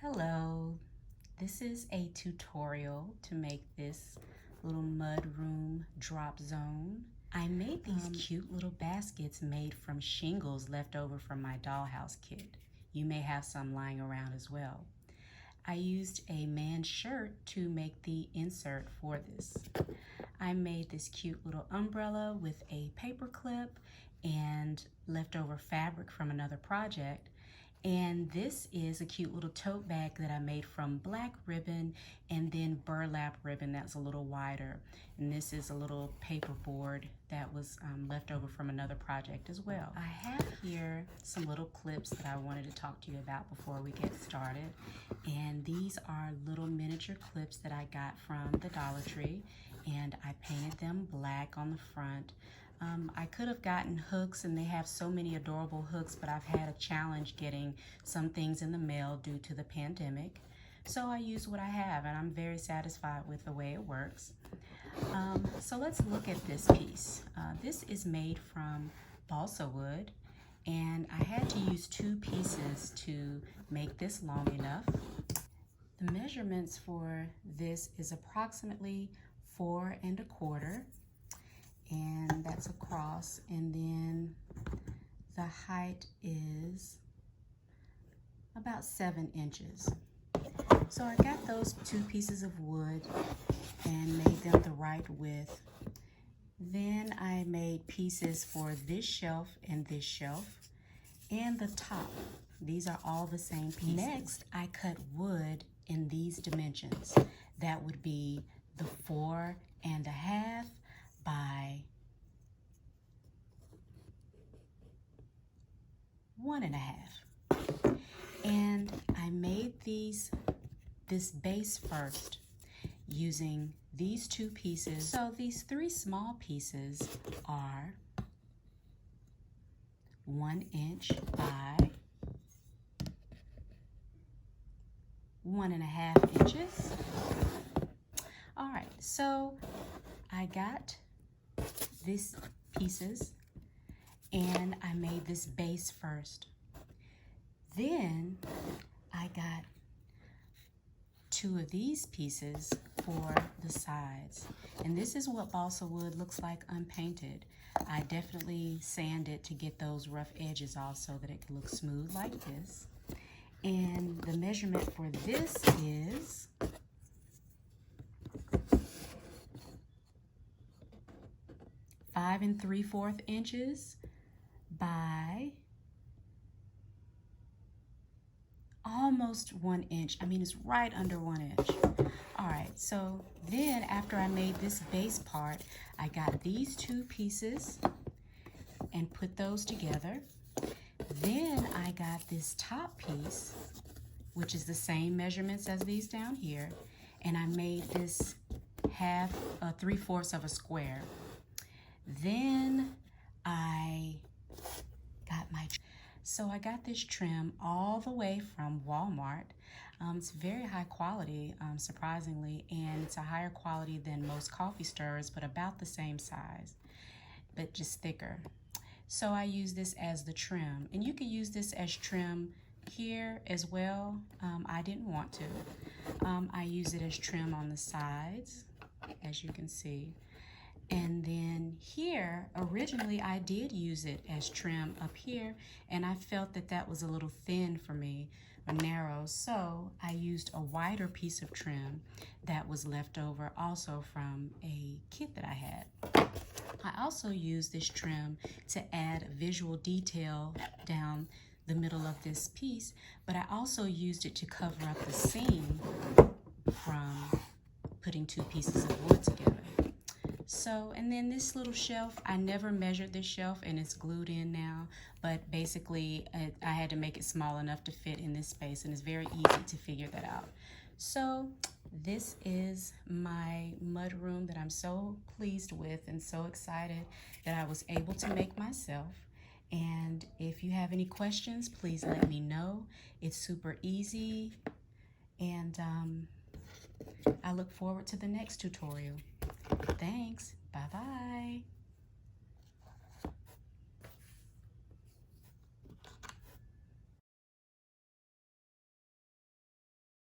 Hello, this is a tutorial to make this little mudroom drop zone. I made these cute little baskets made from shingles left over from my dollhouse kit. You may have some lying around as well. I used a man's shirt to make the insert for this. I made this cute little umbrella with a paper clip and leftover fabric from another project. And this is a cute little tote bag that I made from black ribbon and then burlap ribbon that's a little wider. And this is a little paper board that was left over from another project as well. I have here some little clips that I wanted to talk to you about before we get started. And these are little miniature clips that I got from the Dollar Tree, and I painted them black on the front. I could have gotten hooks, and they have so many adorable hooks, but I've had a challenge getting some things in the mail due to the pandemic. So I use what I have, and I'm very satisfied with the way it works. So let's look at this piece. This is made from balsa wood, and I had to use 2 pieces to make this long enough. The measurements for this is approximately 4 1/4. And that's across, and then the height is about 7 inches. So I got those 2 pieces of wood and made them the right width. Then I made pieces for this shelf and this shelf and the top. These are all the same pieces. Next, I cut wood in these dimensions. That would be the 4 1/2 by 1 1/2. And I made this base first using these 2 pieces. So these 3 small pieces are 1 inch by 1 1/2 inches. All right, so I got these pieces and I made this base first. Then I got 2 of these pieces for the sides. And this is what balsa wood looks like unpainted. I definitely sand it to get those rough edges off so that it can look smooth like this. And the measurement for this is 5 3/4 inches by almost 1 inch. I mean, it's right under 1 inch. All right, so then after I made this base part, I got these 2 pieces and put those together. Then I got this top piece, which is the same measurements as these down here, and I made this 3/4 of a square. Then I got this trim all the way from Walmart. It's very high quality, surprisingly, and it's a higher quality than most coffee stirrers, but about the same size, but just thicker. So I use this as the trim, and you could use this as trim here as well. I didn't want to. I use it as trim on the sides, as you can see. And then here, originally I did use it as trim up here, and I felt that that was a little thin for me, or narrow, so I used a wider piece of trim that was left over also from a kit that I had. I also used this trim to add visual detail down the middle of this piece, but I also used it to cover up the seam from putting 2 pieces of wood together. So, and then this little shelf, I never measured this shelf and it's glued in now, but basically I had to make it small enough to fit in this space, and it's very easy to figure that out. So this is my mudroom that I'm so pleased with and so excited that I was able to make myself. And if you have any questions, please let me know. It's super easy, and I look forward to the next tutorial. Thanks. Bye-bye.